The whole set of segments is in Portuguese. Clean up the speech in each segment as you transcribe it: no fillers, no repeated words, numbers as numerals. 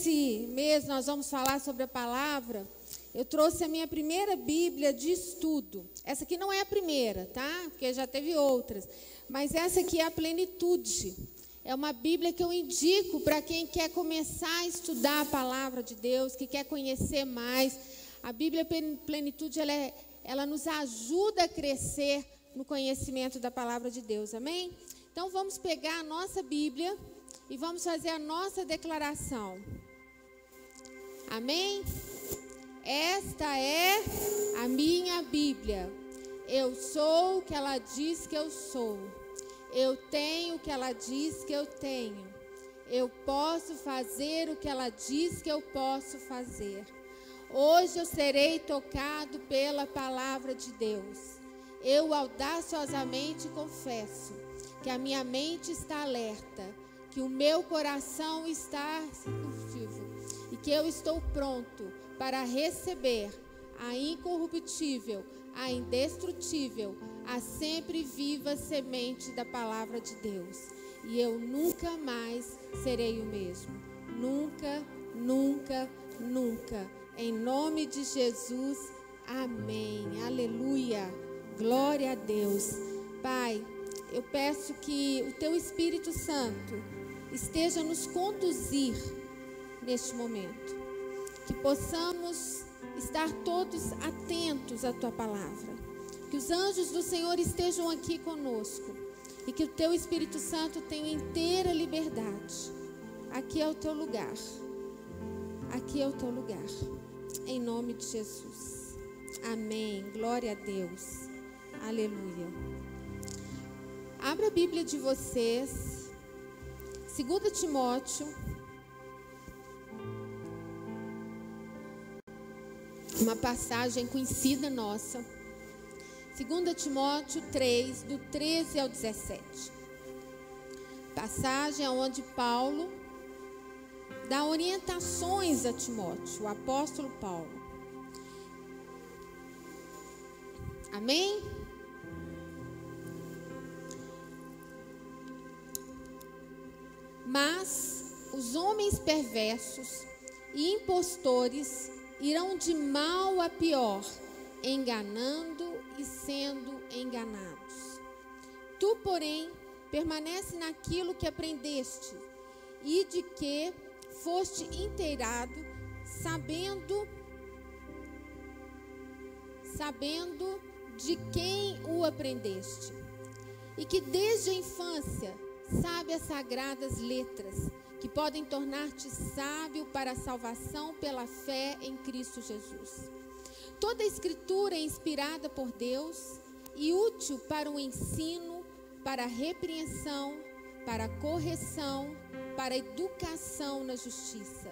esse mês nós vamos falar sobre a palavra, eu trouxe a minha primeira Bíblia de estudo. Essa aqui não é a primeira, tá? Porque já teve outras. Mas essa aqui é a Plenitude. É uma Bíblia que eu indico para quem quer começar a estudar a palavra de Deus, que quer conhecer mais. A Bíblia Plenitude, ela nos ajuda a crescer no conhecimento da palavra de Deus, amém? Então vamos pegar a nossa Bíblia e vamos fazer a nossa declaração. Amém? Esta é a minha Bíblia. Eu sou o que ela diz que eu sou. Eu tenho o que ela diz que eu tenho. Eu posso fazer o que ela diz que eu posso fazer. Hoje eu serei tocado pela palavra de Deus. Eu audaciosamente confesso que a minha mente está alerta, que o meu coração está receptivo e que eu estou pronto para receber a incorruptível, a indestrutível, a sempre viva semente da palavra de Deus. E eu nunca mais serei o mesmo. Nunca, nunca, nunca. Em nome de Jesus, amém. Aleluia. Glória a Deus. Pai, eu peço que o Teu Espírito Santo esteja nos conduzir neste momento. Que possamos estar todos atentos à Tua palavra. Que os anjos do Senhor estejam aqui conosco. E que o Teu Espírito Santo tenha inteira liberdade. Aqui é o Teu lugar. Aqui é o Teu lugar. Em nome de Jesus. Amém. Glória a Deus. Aleluia. Abra a Bíblia de vocês. 2 Timóteo. Uma passagem conhecida nossa. 2 Timóteo 3, do 13 ao 17. Passagem onde Paulo dá orientações a Timóteo, o apóstolo Paulo. Amém? Mas os homens perversos e impostores irão de mal a pior, enganando e sendo enganados. Tu, porém, permanece naquilo que aprendeste e de que foste inteirado, sabendo de quem o aprendeste, e que desde a infância sabe as sagradas letras, que podem tornar-te sábio para a salvação pela fé em Cristo Jesus. Toda a Escritura é inspirada por Deus e útil para o ensino, para a repreensão, para a correção, para a educação na justiça,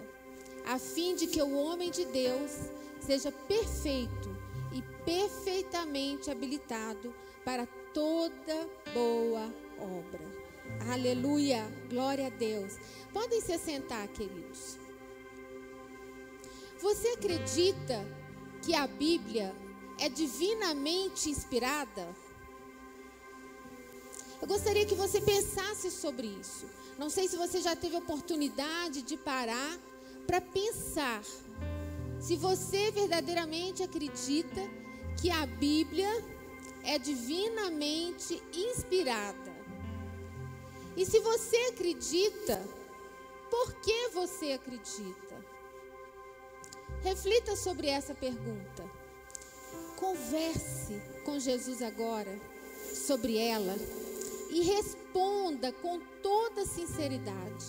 a fim de que o homem de Deus seja perfeito e perfeitamente habilitado para toda boa obra. Aleluia, glória a Deus. Podem se assentar, queridos. Você acredita que a Bíblia é divinamente inspirada? Eu gostaria que você pensasse sobre isso. Não sei se você já teve oportunidade de parar para pensar se você verdadeiramente acredita que a Bíblia é divinamente inspirada. E se você acredita, por que você acredita? Reflita sobre essa pergunta. Converse com Jesus agora sobre ela e responda com toda sinceridade.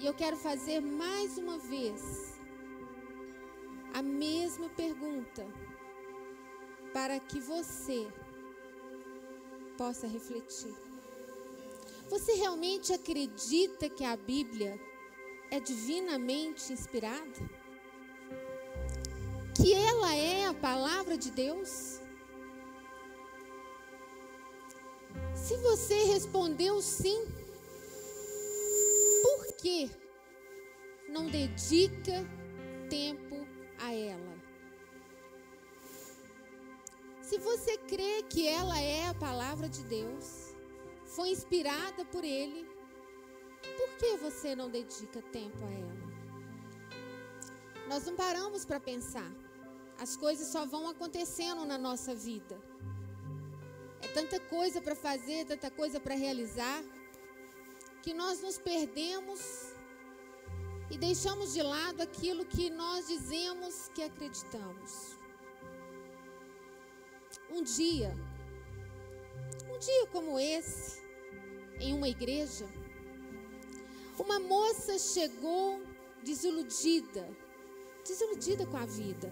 E eu quero fazer mais uma vez a mesma pergunta para que você possa refletir. Você realmente acredita que a Bíblia é divinamente inspirada? Que ela é a palavra de Deus? Se você respondeu sim, por que não dedica tempo a ela? Se você crê que ela é a palavra de Deus, foi inspirada por Ele, Por que você não dedica tempo a ela? Nós não paramos para pensar. As coisas só vão acontecendo na nossa vida. É tanta coisa para fazer, tanta coisa para realizar, que nós nos perdemos e deixamos de lado aquilo que nós dizemos que acreditamos. Um dia como esse, em uma igreja, uma moça chegou desiludida com a vida,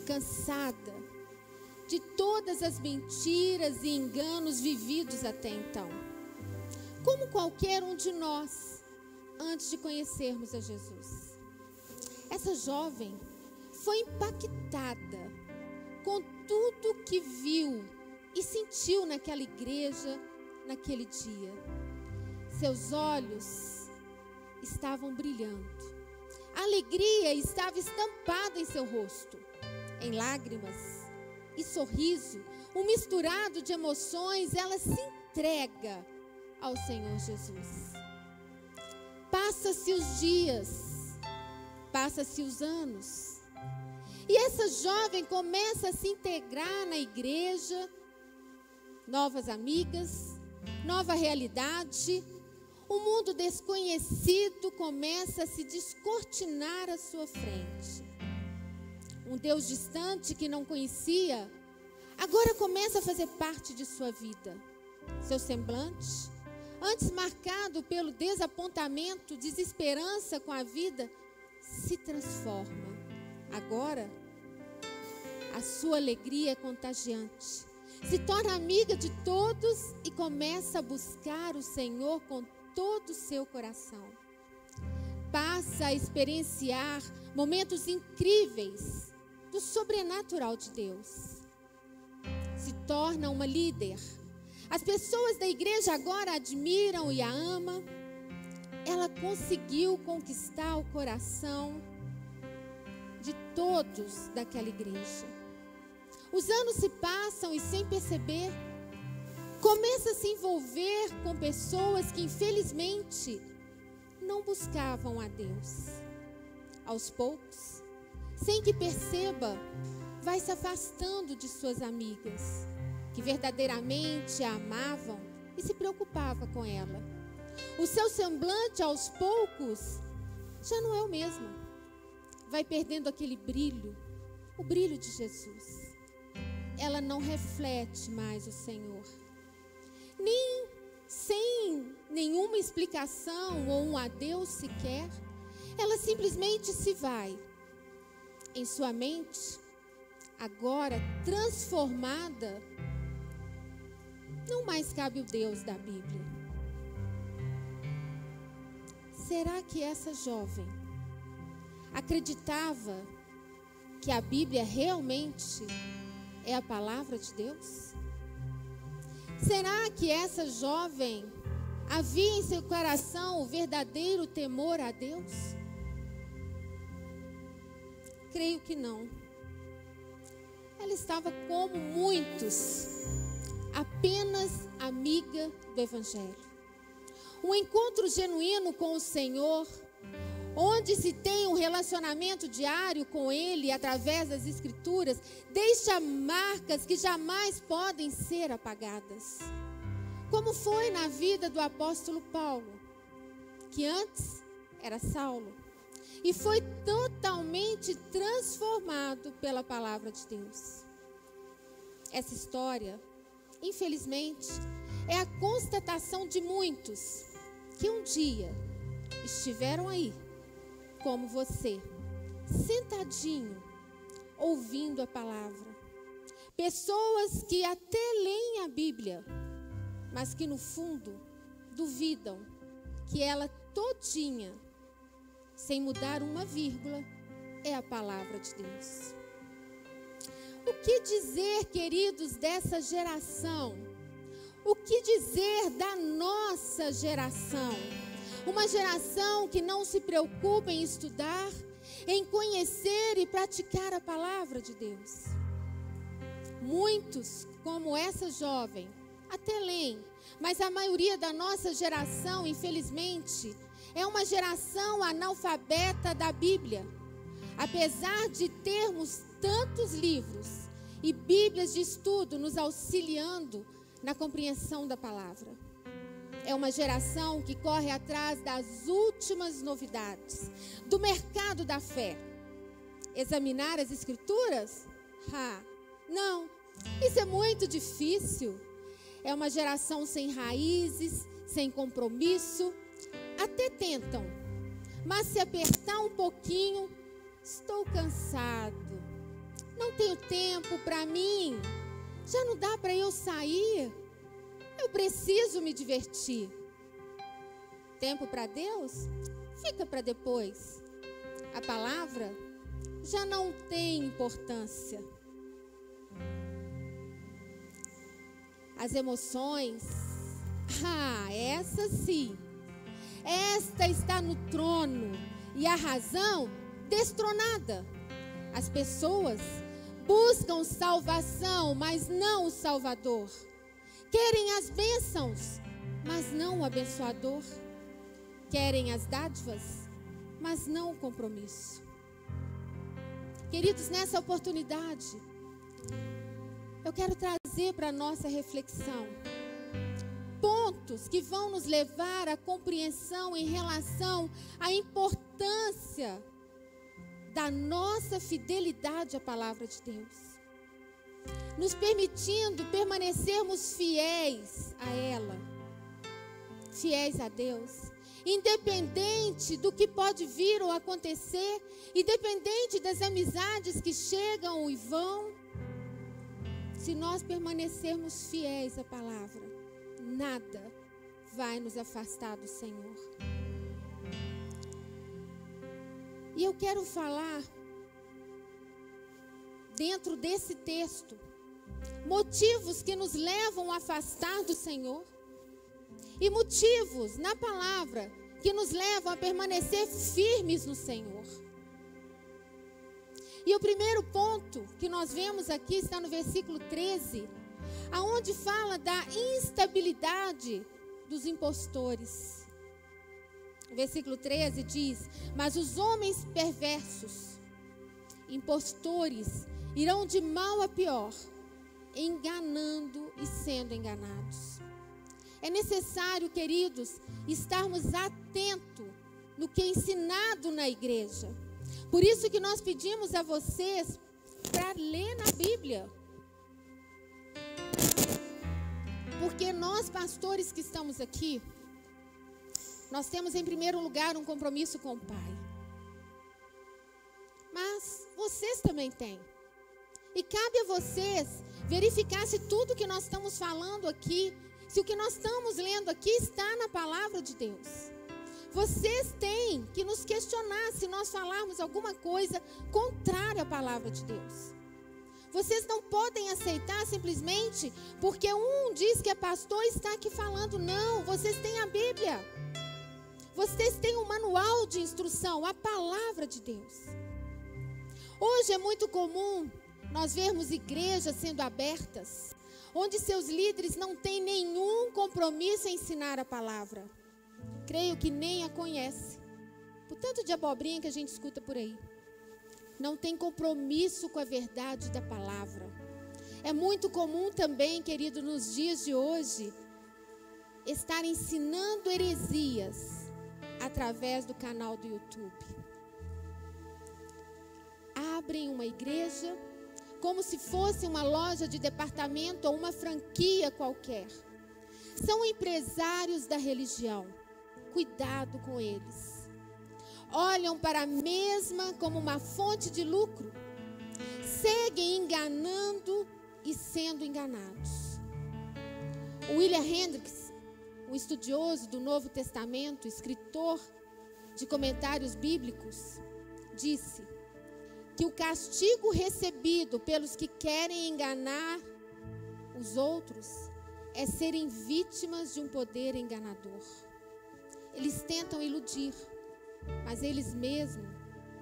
cansada de todas as mentiras e enganos vividos até então. Como qualquer um de nós, antes de conhecermos a Jesus. Essa jovem foi impactada com tudo que viu e sentiu naquela igreja, naquele dia. Seus olhos estavam brilhando. A alegria estava estampada em seu rosto, em lágrimas e sorriso, um misturado de emoções. Ela se entrega ao Senhor Jesus. Passa-se os dias, passa-se os anos, e essa jovem começa a se integrar na igreja, novas amigas, nova realidade. Um mundo desconhecido começa a se descortinar à sua frente. Um Deus distante que não conhecia, agora começa a fazer parte de sua vida. Seu semblante, antes marcado pelo desapontamento, desesperança com a vida, se transforma. Agora, a sua alegria é contagiante. Se torna amiga de todos e começa a buscar o Senhor com todo o seu coração. Passa a experienciar momentos incríveis do sobrenatural de Deus. Se torna uma líder. As pessoas da igreja agora a admiram e a amam. Ela conseguiu conquistar o coração de todos daquela igreja. Os anos se passam e, sem perceber, começa a se envolver com pessoas que, infelizmente, não buscavam a Deus. Aos poucos, sem que perceba, vai se afastando de suas amigas, que verdadeiramente a amavam e se preocupavam com ela. O seu semblante, aos poucos, já não é o mesmo. Vai perdendo aquele brilho, o brilho de Jesus. Ela não reflete mais o Senhor. Nem sem nenhuma explicação ou um adeus sequer, ela simplesmente se vai. Em sua mente, agora transformada, não mais cabe o Deus da Bíblia. Será que essa jovem acreditava que a Bíblia realmente é a palavra de Deus? Será que essa jovem havia em seu coração o verdadeiro temor a Deus? Creio que não. Ela estava, como muitos, apenas amiga do Evangelho. Um encontro genuíno com o Senhor, onde se tem um relacionamento diário com Ele através das Escrituras, deixa marcas que jamais podem ser apagadas. Como foi na vida do apóstolo Paulo, que antes era Saulo, e foi totalmente transformado pela palavra de Deus. Essa história, infelizmente, é a constatação de muitos que um dia estiveram aí, como você, sentadinho, ouvindo a palavra. Pessoas que até leem a Bíblia, mas que no fundo duvidam que ela todinha, sem mudar uma vírgula, é a palavra de Deus. O que dizer, queridos, dessa geração? O que dizer da nossa geração? Uma geração que não se preocupa em estudar, em conhecer e praticar a palavra de Deus. Muitos, como essa jovem, até leem, mas a maioria da nossa geração, infelizmente, é uma geração analfabeta da Bíblia. Apesar de termos tantos livros e bíblias de estudo nos auxiliando na compreensão da palavra. É uma geração que corre atrás das últimas novidades do mercado da fé. Examinar as escrituras? Não, isso é muito difícil. É uma geração sem raízes, sem compromisso. Até tentam, mas se apertar um pouquinho, estou cansado, não tenho tempo para mim, já não dá para eu sair, eu preciso me divertir. Tempo para Deus? Fica para depois. A palavra já não tem importância. As emoções, essa sim. Esta está no trono e a razão destronada. As pessoas buscam salvação, mas não o Salvador. Querem as bênçãos, mas não o abençoador. Querem as dádivas, mas não o compromisso. Queridos, nessa oportunidade, eu quero trazer para a nossa reflexão pontos que vão nos levar à compreensão em relação à importância da nossa fidelidade à palavra de Deus, nos permitindo permanecermos fiéis a ela, fiéis a Deus, independente do que pode vir ou acontecer, independente das amizades que chegam e vão. Se nós permanecermos fiéis à palavra, nada vai nos afastar do Senhor. E eu quero falar, dentro desse texto, motivos que nos levam a afastar do Senhor e motivos na palavra que nos levam a permanecer firmes no Senhor. E o primeiro ponto que nós vemos aqui está no versículo 13, aonde fala da instabilidade dos impostores. O versículo 13 diz: mas os homens perversos, impostores, irão de mal a pior, enganando e sendo enganados. É necessário, queridos, estarmos atentos no que é ensinado na igreja. Por isso que nós pedimos a vocês para ler na Bíblia. Porque nós, pastores que estamos aqui, nós temos em primeiro lugar um compromisso com o Pai. Mas vocês também têm. E cabe a vocês verificar se tudo que nós estamos falando aqui, se o que nós estamos lendo aqui está na palavra de Deus. Vocês têm que nos questionar se nós falarmos alguma coisa contrária à palavra de Deus. Vocês não podem aceitar simplesmente porque um diz que é pastor e está aqui falando. Não, vocês têm a Bíblia. Vocês têm um manual de instrução, a palavra de Deus. Hoje é muito comum nós vermos igrejas sendo abertas, onde seus líderes não têm nenhum compromisso em ensinar a palavra. Creio que nem a conhece. Por tanto de abobrinha que a gente escuta por aí. Não tem compromisso com a verdade da palavra. É muito comum também, querido, nos dias de hoje, estar ensinando heresias através do canal do YouTube. Abrem uma igreja como se fosse uma loja de departamento ou uma franquia qualquer. São empresários da religião. Cuidado com eles. Olham para a mesma como uma fonte de lucro. Seguem enganando e sendo enganados. William Hendricks, um estudioso do Novo Testamento, escritor de comentários bíblicos, disse que o castigo recebido pelos que querem enganar os outros é serem vítimas de um poder enganador. Eles tentam iludir, mas eles mesmos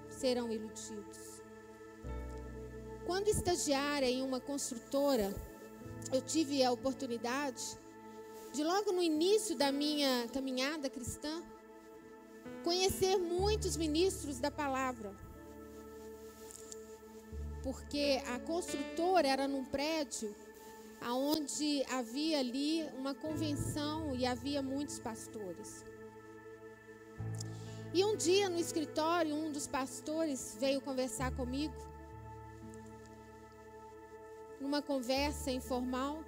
serão iludidos. Quando estagiária em uma construtora, eu tive a oportunidade de, logo no início da minha caminhada cristã, conhecer muitos ministros da palavra. Porque a construtora era num prédio onde havia ali uma convenção e havia muitos pastores. E um dia no escritório, um dos pastores veio conversar comigo, numa conversa informal,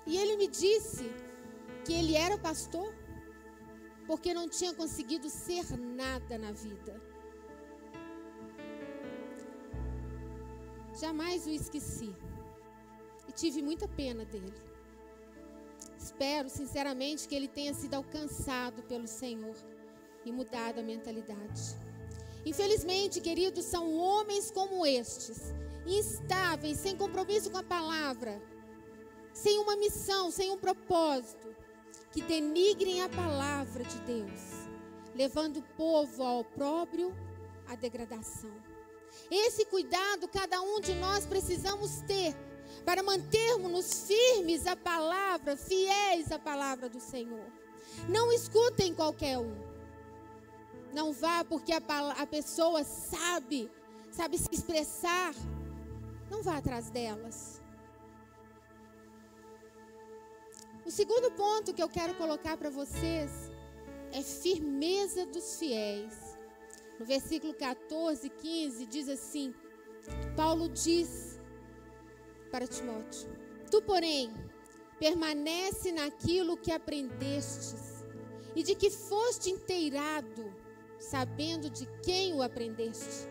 e ele me disse que ele era pastor porque não tinha conseguido ser nada na vida. Jamais o esqueci e tive muita pena dele. Espero sinceramente que ele tenha sido alcançado pelo Senhor e mudado a mentalidade. Infelizmente, queridos, são homens como estes, instáveis, sem compromisso com a palavra, sem uma missão, sem um propósito, que denigrem a palavra de Deus, levando o povo ao opróbrio, à degradação. Esse cuidado cada um de nós precisamos ter para mantermos-nos firmes à palavra, fiéis à palavra do Senhor. Não escutem qualquer um. Não vá porque a pessoa sabe se expressar. Não vá atrás delas. O segundo ponto que eu quero colocar para vocês é firmeza dos fiéis. No versículo 14, 15, diz assim, Paulo diz para Timóteo: Tu, porém, permanece naquilo que aprendestes e de que foste inteirado, sabendo de quem o aprendeste,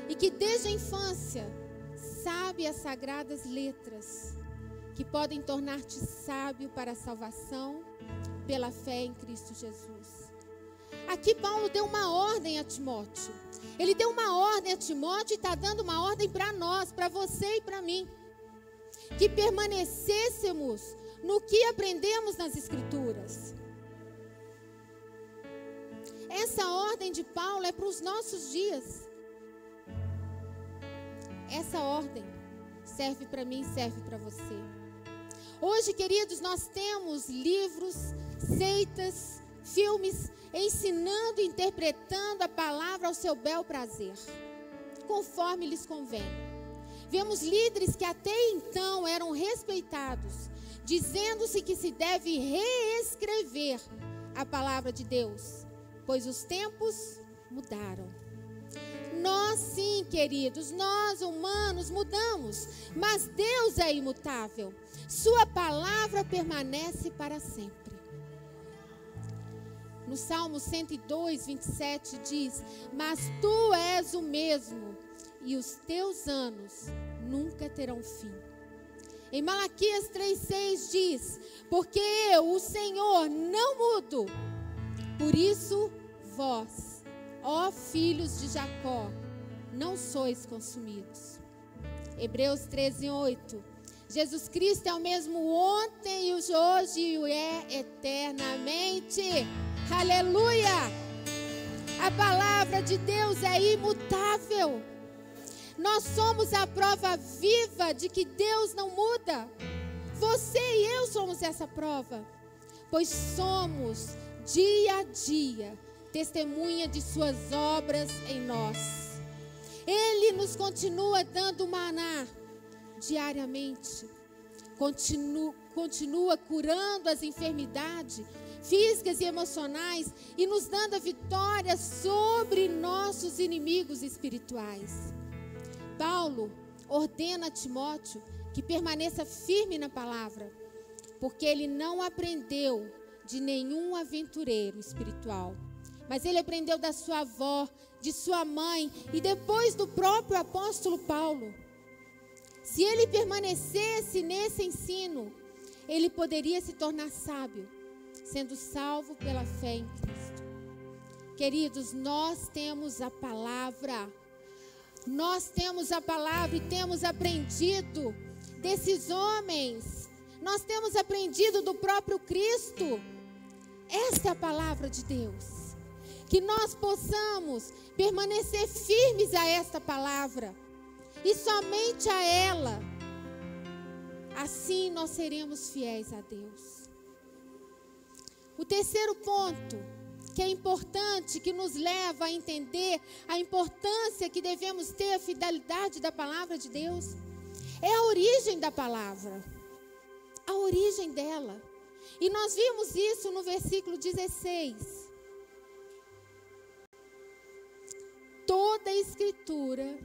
e que desde a infância sabe as sagradas letras, que podem tornar-te sábio para a salvação pela fé em Cristo Jesus. Aqui Paulo deu uma ordem a Timóteo. Ele deu uma ordem a Timóteo e está dando uma ordem para nós, para você e para mim. Que permanecêssemos no que aprendemos nas Escrituras. Essa ordem de Paulo é para os nossos dias. Essa ordem serve para mim, serve para você. Hoje, queridos, nós temos livros, seitas, filmes ensinando e interpretando a palavra ao seu bel prazer, conforme lhes convém. Vemos líderes que até então eram respeitados, dizendo-se que se deve reescrever a palavra de Deus, pois os tempos mudaram. Nós sim, queridos, nós humanos mudamos, mas Deus é imutável. Sua palavra permanece para sempre. No Salmo 102, 27 diz: Mas tu és o mesmo, e os teus anos nunca terão fim. Em Malaquias 3,6 diz: Porque eu, o Senhor, não mudo. Por isso, vós, ó filhos de Jacó, não sois consumidos. Hebreus 13:8. Jesus Cristo é o mesmo ontem e hoje e é eternamente. Aleluia! A palavra de Deus é imutável. Nós somos a prova viva de que Deus não muda. Você e eu somos essa prova, pois somos dia a dia testemunha de suas obras em nós. Ele nos continua dando maná diariamente, continua curando as enfermidades físicas e emocionais e nos dando a vitória sobre nossos inimigos espirituais. Paulo ordena a Timóteo que permaneça firme na palavra, porque ele não aprendeu de nenhum aventureiro espiritual, mas ele aprendeu da sua avó, de sua mãe e depois do próprio apóstolo Paulo. Se ele permanecesse nesse ensino, ele poderia se tornar sábio, sendo salvo pela fé em Cristo. Queridos, nós temos a palavra. Nós temos a palavra e temos aprendido desses homens. Nós temos aprendido do próprio Cristo. Essa é a palavra de Deus. Que nós possamos permanecer firmes a esta palavra. E somente a ela. Assim nós seremos fiéis a Deus. O terceiro ponto que é importante, que nos leva a entender a importância que devemos ter a fidelidade da palavra de Deus. É a origem da palavra, a origem dela. E nós vimos isso no versículo 16. Toda a Escritura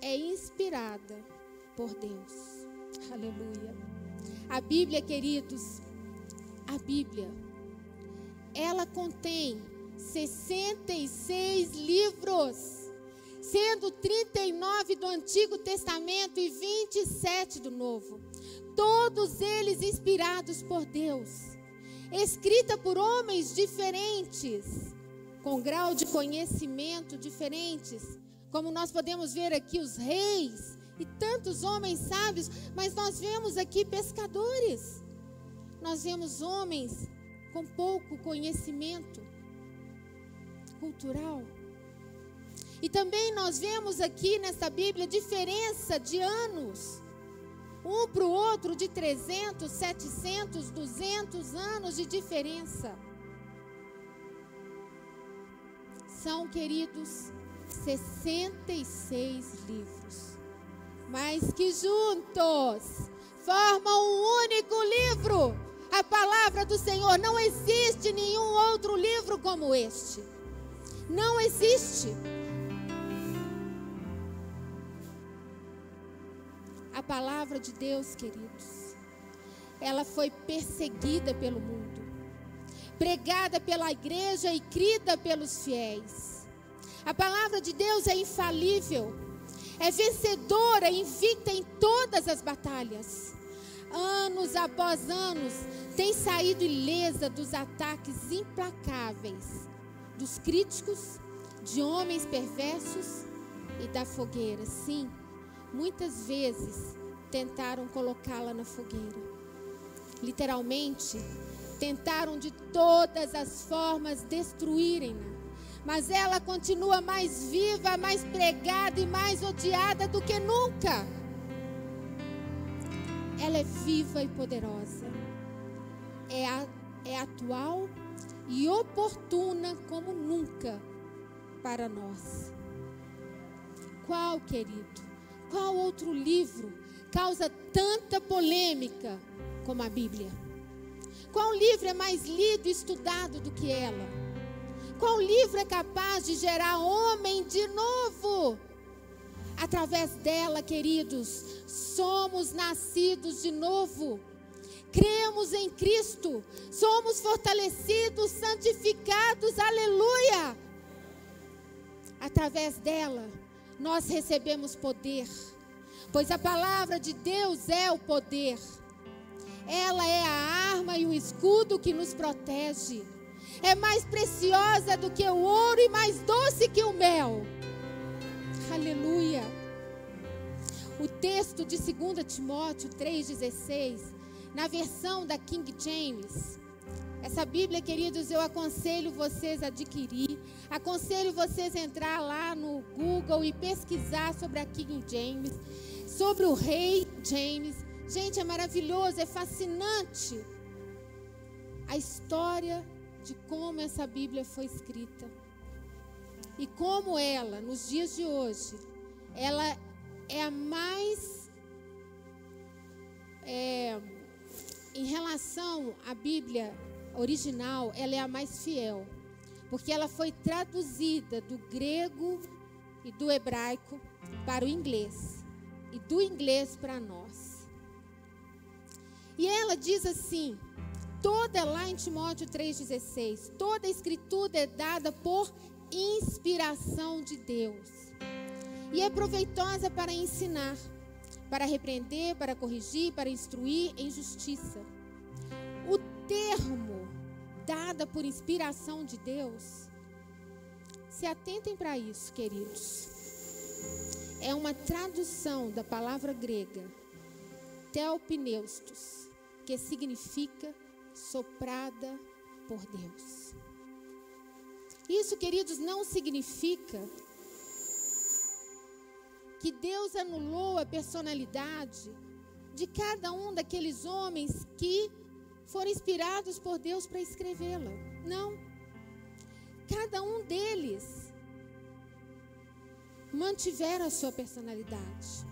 é inspirada por Deus. Aleluia. A Bíblia, queridos, a Bíblia, ela contém 66 livros, sendo 39 do Antigo Testamento e 27 do Novo. Todos eles inspirados por Deus, escrita por homens diferentes, com grau de conhecimento diferentes, como nós podemos ver aqui os reis e tantos homens sábios, mas nós vemos aqui pescadores, nós vemos homens com pouco conhecimento cultural. E também nós vemos aqui nessa Bíblia diferença de anos, um para o outro de 300, 700, 200 anos de diferença. São, queridos, 66 livros, mas que juntos formam um único livro, a palavra do Senhor. Não existe nenhum outro livro como este. Não existe. A palavra de Deus, queridos, ela foi perseguida pelo mundo, pregada pela igreja e crida pelos fiéis. A palavra de Deus é infalível, é vencedora, invicta em todas as batalhas. Anos após anos, tem saído ilesa dos ataques implacáveis dos críticos, de homens perversos e da fogueira. Sim, muitas vezes tentaram colocá-la na fogueira. Literalmente, tentaram de todas as formas destruírem-na. Mas ela continua mais viva, mais pregada e mais odiada do que nunca. Ela é viva e poderosa. É atual e oportuna como nunca para nós. Qual, querido? Qual outro livro causa tanta polêmica como a Bíblia? Qual livro é mais lido e estudado do que ela? Qual livro é capaz de gerar homem de novo? Através dela, queridos, somos nascidos de novo. Cremos em Cristo, somos fortalecidos, santificados, aleluia. Através dela, nós recebemos poder, pois a palavra de Deus é o poder. Ela é a arma e o escudo que nos protege. É mais preciosa do que o ouro e mais doce que o mel. Aleluia. O texto de 2 Timóteo 3,16, na versão da King James. Essa Bíblia, queridos, eu aconselho vocês a adquirir. Aconselho vocês a entrar lá no Google e pesquisar sobre a King James, sobre o rei James. Gente, é maravilhoso, é fascinante a história de como essa Bíblia foi escrita. E como ela, nos dias de hoje, ela é a mais, em relação à Bíblia original, ela é a mais fiel. Porque ela foi traduzida do grego e do hebraico para o inglês. E do inglês para nós. E ela diz assim, toda lá em Timóteo 3,16, toda a escritura é dada por inspiração de Deus. E é proveitosa para ensinar, para repreender, para corrigir, para instruir em justiça. O termo dada por inspiração de Deus, se atentem para isso, queridos. É uma tradução da palavra grega, theopneustos, que significa soprada por Deus. Isso, queridos, não significa que Deus anulou a personalidade de cada um daqueles homens que foram inspirados por Deus para escrevê-la. Não. cada um deles mantiveram a sua personalidade.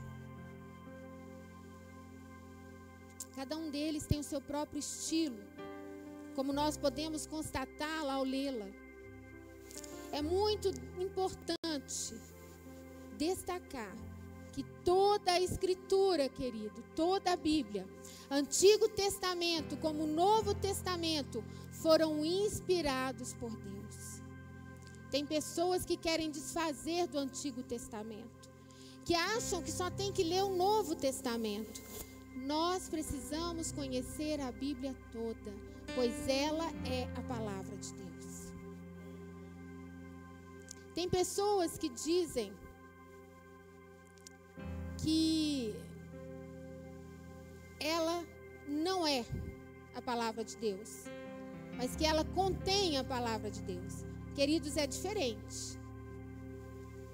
Cada um deles tem o seu próprio estilo, como nós podemos constatar ao lê-la. É muito importante destacar que toda a Escritura, querido, toda a Bíblia, Antigo Testamento como Novo Testamento, foram inspirados por Deus. Tem pessoas que querem desfazer do Antigo Testamento, que acham que só tem que ler o Novo Testamento. Nós precisamos conhecer a Bíblia toda, pois ela é a palavra de Deus. Tem pessoas que dizem que ela não é a palavra de Deus, mas que ela contém a palavra de Deus. Queridos, é diferente.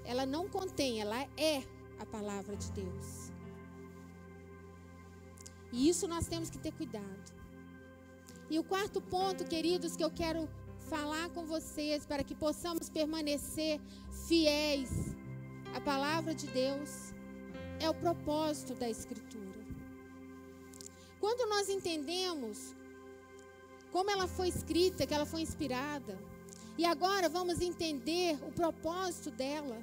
Ela não contém, ela é a palavra de Deus. E isso nós temos que ter cuidado. E o quarto ponto, queridos, que eu quero falar com vocês para que possamos permanecer fiéis à palavra de Deus, é o propósito da Escritura. Quando nós entendemos como ela foi escrita, que ela foi inspirada, e agora vamos entender o propósito dela,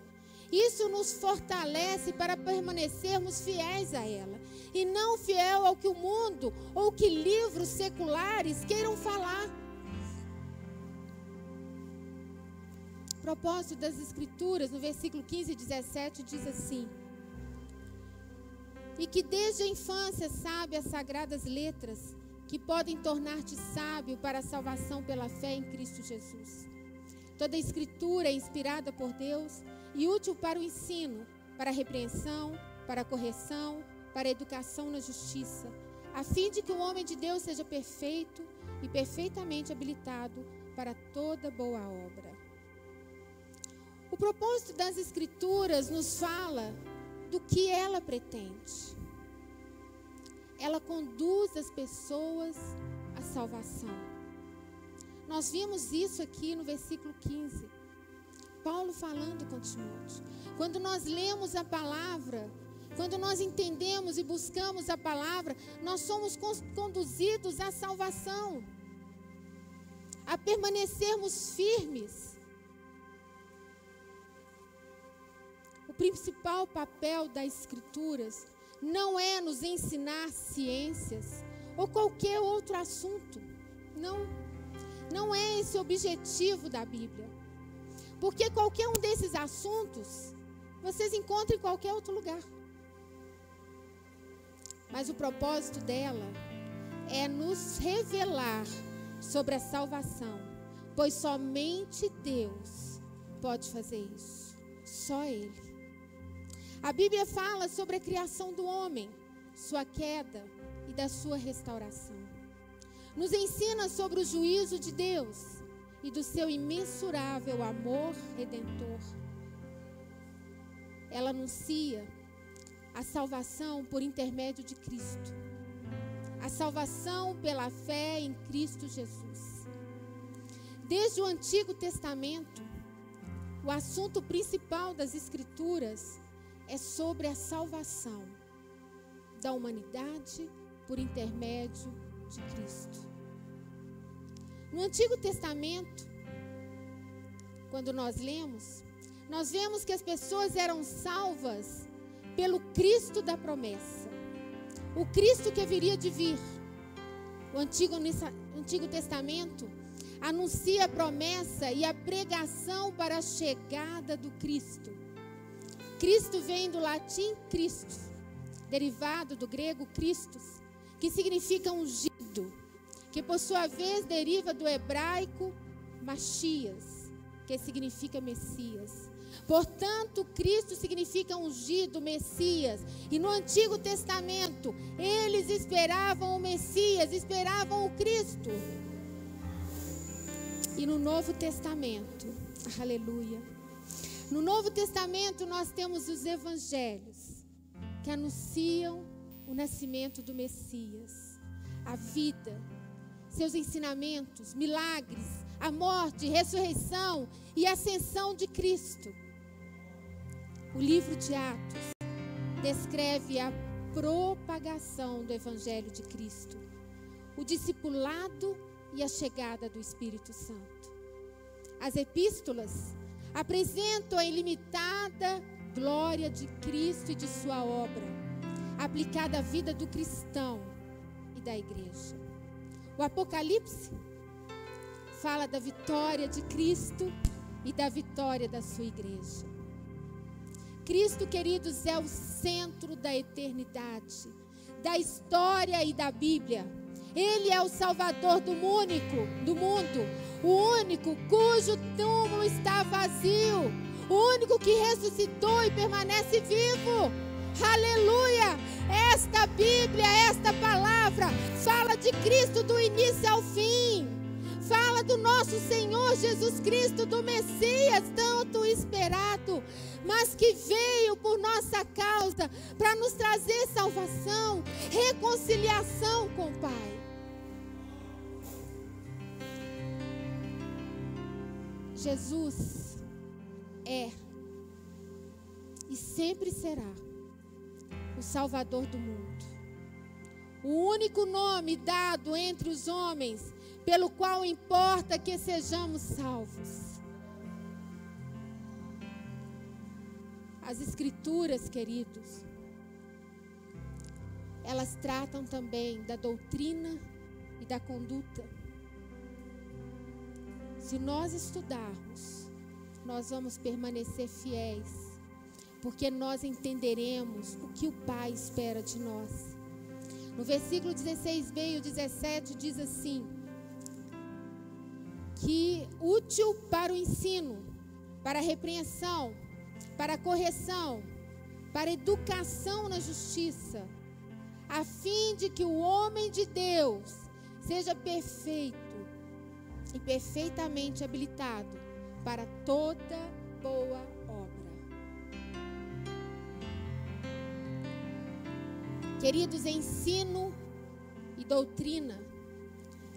isso nos fortalece para permanecermos fiéis a ela, e não fiel ao que o mundo ou que livros seculares queiram falar. O propósito das Escrituras, no versículo 15 e 17, diz assim: e que desde a infância sabe as sagradas letras, que podem tornar-te sábio para a salvação pela fé em Cristo Jesus. Toda a Escritura é inspirada por Deus e útil para o ensino, para a repreensão, para a correção, para a educação na justiça, a fim de que o homem de Deus seja perfeito e perfeitamente habilitado para toda boa obra. O propósito das Escrituras nos fala do que ela pretende. Ela conduz as pessoas à salvação. Nós vimos isso aqui no versículo 15. Paulo falando com Timóteo. Quando nós lemos a palavra, quando nós entendemos e buscamos a palavra, nós somos conduzidos à salvação, a permanecermos firmes. O principal papel das Escrituras não é nos ensinar ciências ou qualquer outro assunto. Não é esse o objetivo da Bíblia. Porque qualquer um desses assuntos vocês encontram em qualquer outro lugar. Mas o propósito dela é nos revelar sobre a salvação, pois somente Deus pode fazer isso. Só Ele. A Bíblia fala sobre a criação do homem, sua queda e da sua restauração. Nos ensina sobre o juízo de Deus e do seu imensurável amor redentor. Ela anuncia a salvação por intermédio de Cristo. A salvação pela fé em Cristo Jesus. Desde o Antigo Testamento, o assunto principal das Escrituras é sobre a salvação da humanidade por intermédio de Cristo. No Antigo Testamento, quando nós lemos, nós vemos que as pessoas eram salvas pelo Cristo da promessa, o Cristo que haveria de vir. O Antigo Testamento anuncia a promessa e a pregação para a chegada do Cristo. Cristo vem do latim Christus, derivado do grego Christus, que significa ungido, que por sua vez deriva do hebraico Machias, que significa Messias. Portanto, Cristo significa ungido, Messias. E no Antigo Testamento, eles esperavam o Messias, esperavam o Cristo. E no Novo Testamento, aleluia, no Novo Testamento nós temos os evangelhos que anunciam o nascimento do Messias, a vida, seus ensinamentos, milagres, a morte, ressurreição e ascensão de Cristo. O livro de Atos descreve a propagação do Evangelho de Cristo, o discipulado e a chegada do Espírito Santo. As epístolas apresentam a ilimitada glória de Cristo e de sua obra, aplicada à vida do cristão e da igreja. O Apocalipse fala da vitória de Cristo e da vitória da sua igreja. Cristo, queridos, é o centro da eternidade, da história e da Bíblia. Ele é o Salvador do mundo, o único cujo túmulo está vazio, o único que ressuscitou e permanece vivo. Aleluia! Esta Bíblia, esta palavra fala de Cristo do início ao fim. Fala do nosso Senhor Jesus Cristo, do Messias tanto esperado, mas que veio por nossa causa para nos trazer salvação, reconciliação com o Pai. Jesus é e sempre será o Salvador do mundo. O único nome dado entre os homens pelo qual importa que sejamos salvos. As Escrituras, queridos, elas tratam também da doutrina e da conduta. Se nós estudarmos, nós vamos permanecer fiéis, porque nós entenderemos o que o Pai espera de nós. No versículo 16b e o 17 diz assim: que útil para o ensino, para a repreensão, para a correção, para a educação na justiça, a fim de que o homem de Deus seja perfeito e perfeitamente habilitado para toda boa obra. Queridos, ensino e doutrina,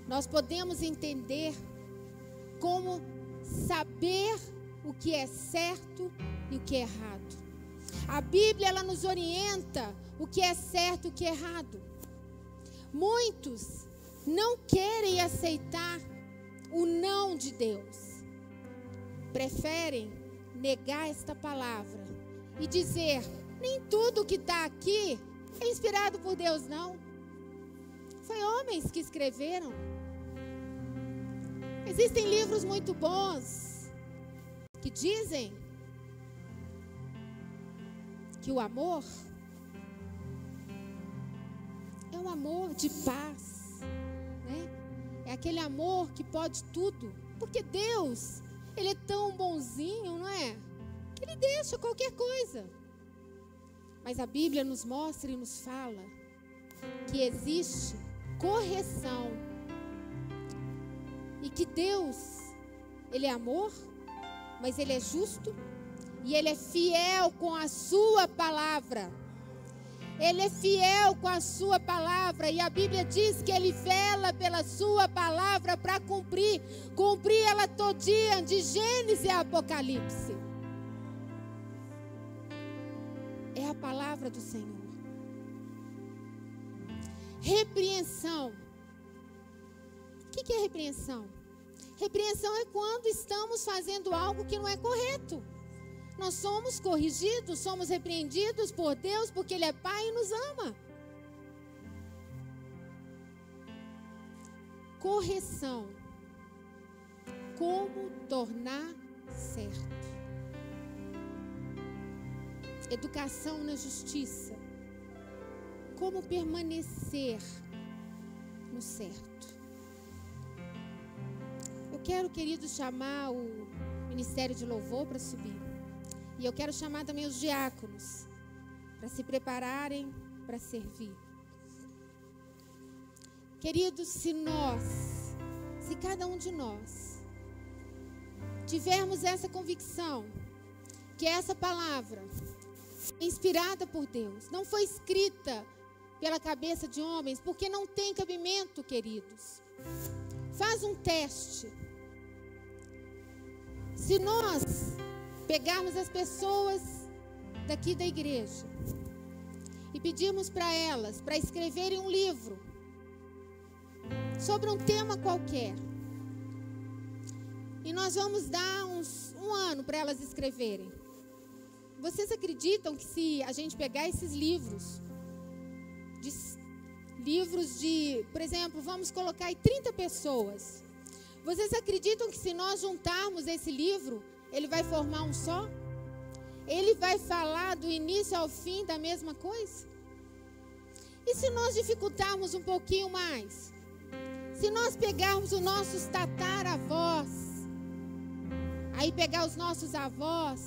nós podemos entender como saber o que é certo e o que é errado. A Bíblia, ela nos orienta o que é certo e o que é errado. Muitos não querem aceitar o não de Deus. Preferem negar esta palavra e dizer: nem tudo que está aqui é inspirado por Deus, não. Foi homens que escreveram. Existem livros muito bons que dizem que o amor é um amor de paz, né? É aquele amor que pode tudo, porque Deus, Ele é tão bonzinho, não é? Que Ele deixa qualquer coisa. Mas a Bíblia nos mostra e nos fala que existe correção e que Deus, Ele é amor, mas Ele é justo e Ele é fiel com a sua palavra. Ele é fiel com a sua palavra e a Bíblia diz que Ele vela pela sua palavra para cumprir ela todinha, de Gênesis a Apocalipse. É a palavra do Senhor. Repreensão. O que é repreensão? Repreensão é quando estamos fazendo algo que não é correto. Nós somos corrigidos, somos repreendidos por Deus, porque Ele é Pai e nos ama. Correção. Como tornar certo. Educação na justiça. Como permanecer no certo. Eu quero, queridos, chamar o Ministério de Louvor para subir. E eu quero chamar também os diáconos para se prepararem para servir. Queridos, se cada um de nós tivermos essa convicção que essa palavra inspirada por Deus, não foi escrita pela cabeça de homens, porque não tem cabimento, queridos. Faz um teste. Se nós pegarmos as pessoas daqui da igreja e pedirmos para elas para escreverem um livro sobre um tema qualquer, e nós vamos dar um ano para elas escreverem, vocês acreditam que se a gente pegar esses livros de, por exemplo, vamos colocar aí 30 pessoas, vocês acreditam que se nós juntarmos esse livro, ele vai formar um só? Ele vai falar do início ao fim da mesma coisa? E se nós dificultarmos um pouquinho mais? Se nós pegarmos os nossos tataravós, aí pegar os nossos avós,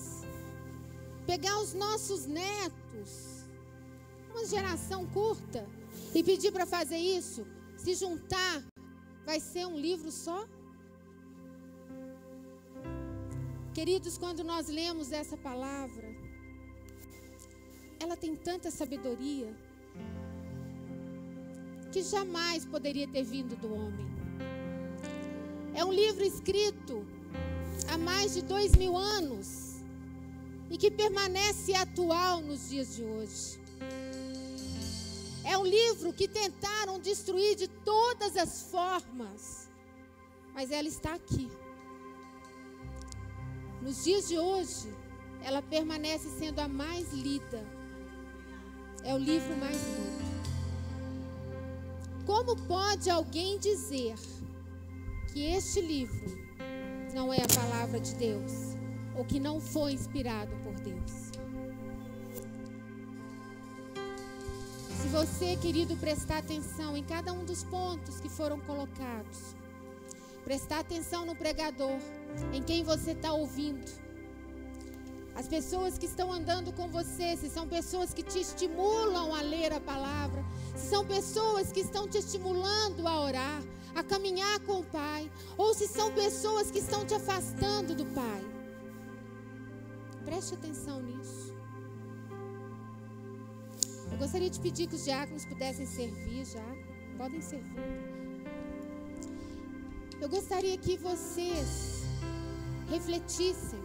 pegar os nossos netos, uma geração curta, e pedir para fazer isso, se juntar, vai ser um livro só? Queridos, quando nós lemos essa palavra, ela tem tanta sabedoria que jamais poderia ter vindo do homem. É um livro escrito há mais de 2000 anos e que permanece atual nos dias de hoje. É um livro que tentaram destruir de todas as formas, mas ela está aqui. Nos dias de hoje, ela permanece sendo a mais lida. É o livro mais lido. Como pode alguém dizer que este livro não é a palavra de Deus, ou que não foi inspirado por Deus? Se você, querido, prestar atenção em cada um dos pontos que foram colocados, prestar atenção no pregador, em quem você está ouvindo, as pessoas que estão andando com você, se são pessoas que te estimulam a ler a palavra, se são pessoas que estão te estimulando a orar, a caminhar com o Pai, ou se são pessoas que estão te afastando do Pai. Preste atenção nisso. Eu gostaria de pedir que os diáconos pudessem servir já. Podem servir. Eu gostaria que vocês refletissem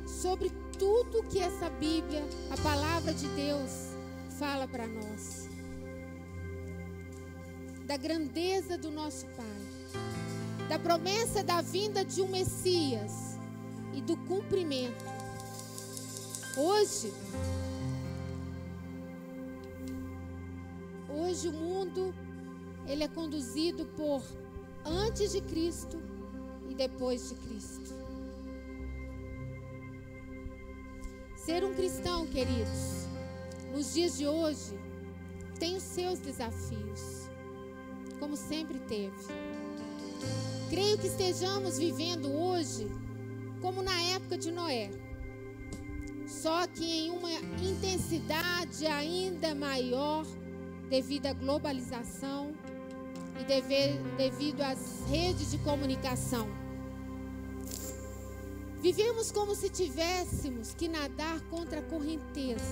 sobre tudo que essa Bíblia, a palavra de Deus, fala para nós. Da grandeza do nosso Pai, da promessa da vinda de um Messias e do cumprimento. Hoje o mundo, ele é conduzido por antes de Cristo e depois de Cristo. Ser um cristão, queridos, nos dias de hoje, tem os seus desafios, como sempre teve. Creio que estejamos vivendo hoje como na época de Noé, só que em uma intensidade ainda maior devido à globalização e devido às redes de comunicação. Vivemos como se tivéssemos que nadar contra a correnteza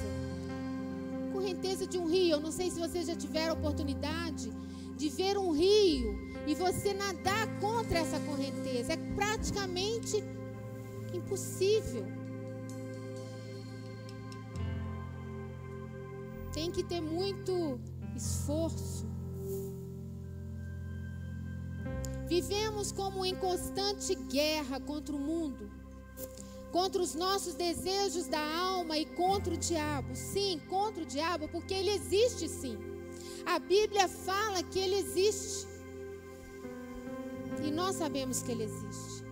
de um rio. Eu não sei se vocês já tiveram a oportunidade de ver um rio e você nadar contra essa correnteza. É praticamente impossível. Tem que ter muito esforço. Vivemos como em constante guerra contra o mundo, contra os nossos desejos da alma e contra o diabo. Sim, contra o diabo, porque ele existe sim. A Bíblia fala que ele existe. E nós sabemos que ele existe.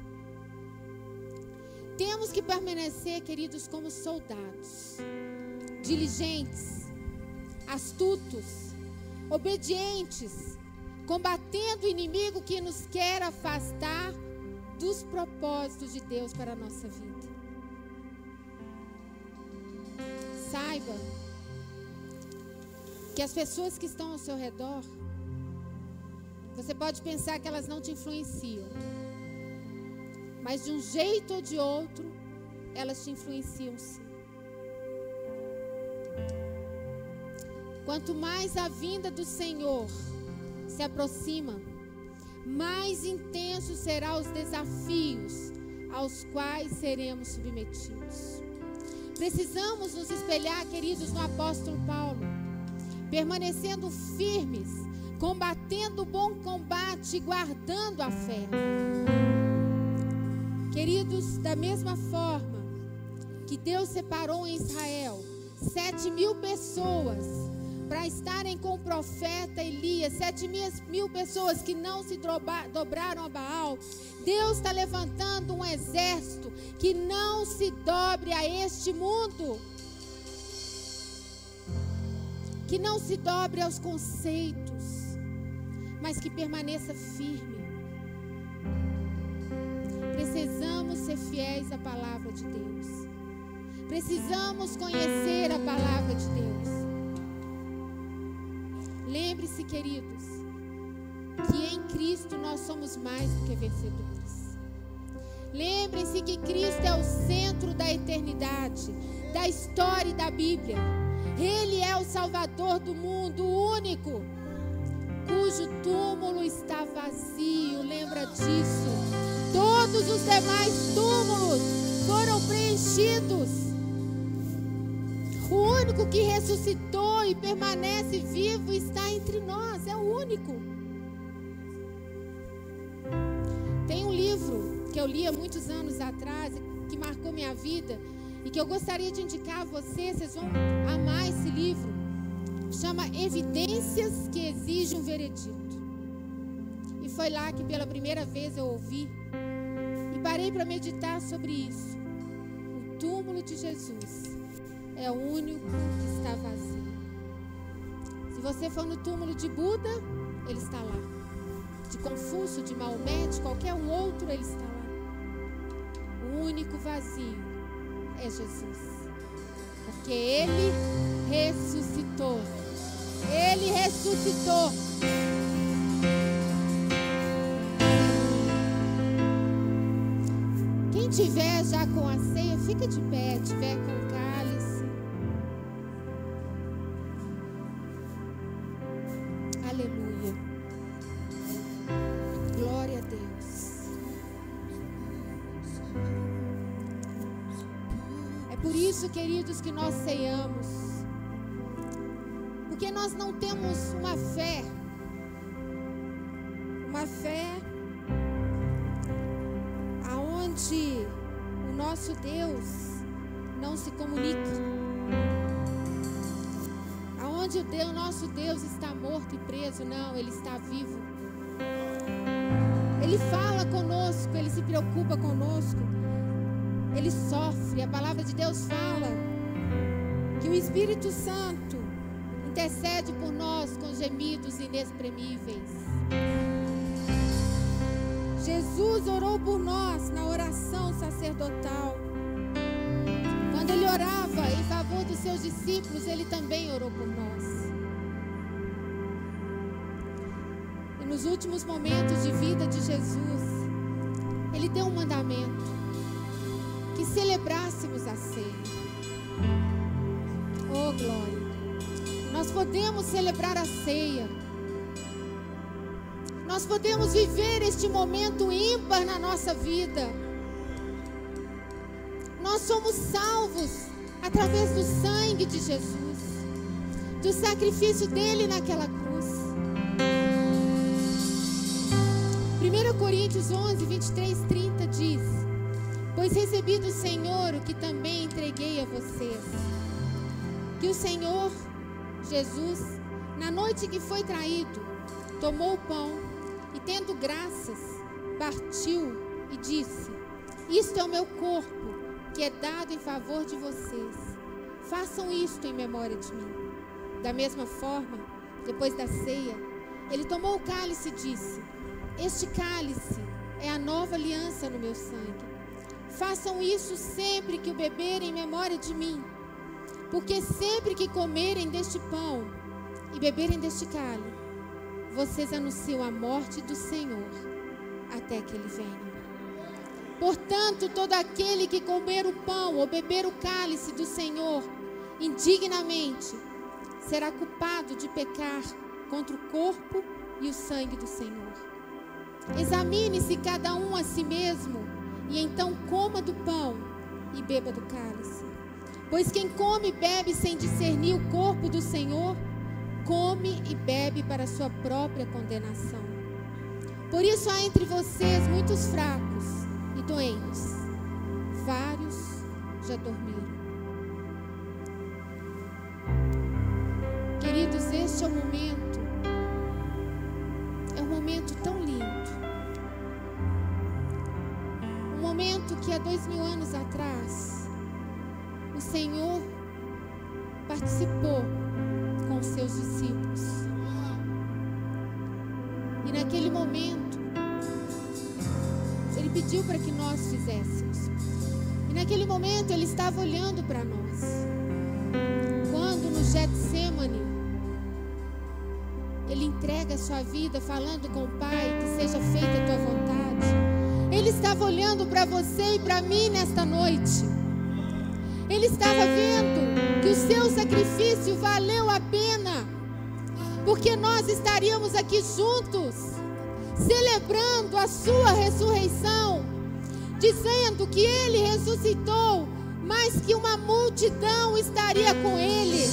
Temos que permanecer, queridos, como soldados, diligentes, astutos, obedientes, combatendo o inimigo que nos quer afastar dos propósitos de Deus para a nossa vida. Saiba que as pessoas que estão ao seu redor, você pode pensar que elas não te influenciam, mas de um jeito ou de outro, elas te influenciam sim. Quanto mais a vinda do Senhor se aproxima, mais intensos serão os desafios aos quais seremos submetidos. Precisamos nos espelhar, queridos, no apóstolo Paulo, permanecendo firmes, combatendo o bom combate e guardando a fé. Queridos, da mesma forma que Deus separou em Israel 7.000 pessoas para estarem com o profeta Elias, 7.000 pessoas que não se dobraram a Baal, Deus está levantando um exército que não se dobre a este mundo, que não se dobre aos conceitos, mas que permaneça firme. Precisamos ser fiéis à palavra de Deus. Precisamos conhecer a palavra de Deus. Lembre-se, queridos, que em Cristo nós somos mais do que vencedores. Lembrem-se que Cristo é o centro da eternidade, da história e da Bíblia. Ele é o Salvador do mundo, o único, cujo túmulo está vazio. Lembra disso? Todos os demais túmulos foram preenchidos. O único que ressuscitou e permanece vivo está entre nós, é o único. Tem um livro que eu li há muitos anos atrás, que marcou minha vida, e que eu gostaria de indicar a vocês vão amar esse livro. Chama Evidências que Exigem um Veredito. E foi lá que pela primeira vez eu ouvi e parei para meditar sobre isso. O túmulo de Jesus é o único que está vazio. Se você for no túmulo de Buda, ele está lá. De Confúcio, de Maomé, de qualquer outro, ele está lá. O único vazio é Jesus. Porque ele ressuscitou. Ele ressuscitou. Quem tiver já com a ceia, fica de pé. Tiver com o cálice. Aleluia. Glória a Deus. É por isso, queridos, que nós ceiamos. Porque nós não temos uma fé aonde o nosso Deus não se comunica, aonde o nosso Deus está morto e preso. Não, Ele está vivo. Ele fala conosco, Ele se preocupa conosco, Ele sofre. A palavra de Deus fala que o Espírito Santo intercede por nós com gemidos inexprimíveis. Jesus orou por nós na oração sacerdotal. Quando Ele orava em favor dos seus discípulos, Ele também orou por nós. E nos últimos momentos de vida de Jesus, Ele deu um mandamento: que celebrássemos a ceia. Oh, glória! Nós podemos celebrar a ceia. Nós podemos viver este momento ímpar na nossa vida. Nós somos salvos através do sangue de Jesus, do sacrifício dele naquela cruz. 1 Coríntios 11, 23, 30 diz: pois recebi do Senhor o que também entreguei a vocês, que o Senhor Jesus, na noite que foi traído, tomou o pão e, tendo graças, partiu e disse: isto é o meu corpo, que é dado em favor de vocês. Façam isto em memória de mim. Da mesma forma, depois da ceia, ele tomou o cálice e disse: este cálice é a nova aliança no meu sangue. Façam isso sempre que o beberem em memória de mim. Porque sempre que comerem deste pão e beberem deste cálice, vocês anunciam a morte do Senhor até que Ele venha. Portanto, todo aquele que comer o pão ou beber o cálice do Senhor indignamente será culpado de pecar contra o corpo e o sangue do Senhor. Examine-se cada um a si mesmo, e então coma do pão e beba do cálice. Pois quem come e bebe sem discernir o corpo do Senhor, come e bebe para a sua própria condenação. Por isso há entre vocês muitos fracos e doentes, vários já dormiram. Queridos, este é um momento tão lindo. Um momento que há 2000 anos atrás, o Senhor participou com os seus discípulos. E naquele momento, Ele pediu para que nós fizéssemos. E naquele momento, Ele estava olhando para nós. Quando no Getsemane, Ele entrega a sua vida, falando com o Pai, que seja feita a tua vontade. Ele estava olhando para você e para mim nesta noite. Ele estava vendo que o seu sacrifício valeu a pena, porque nós estaríamos aqui juntos, celebrando a sua ressurreição, dizendo que Ele ressuscitou, mas que uma multidão estaria com Ele.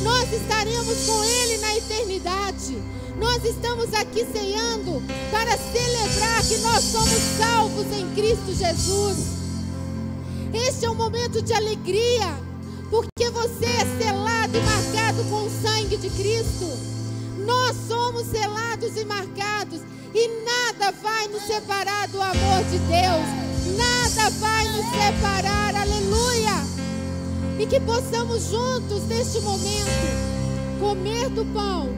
Nós estaremos com Ele na eternidade. Nós estamos aqui ceando para celebrar que nós somos salvos em Cristo Jesus. Este é um momento de alegria, porque você é selado e marcado com o sangue de Cristo. Nós somos selados e marcados, e nada vai nos separar do amor de Deus. Nada vai nos separar, aleluia. E que possamos juntos, neste momento, comer do pão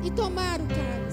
e tomar o cálice.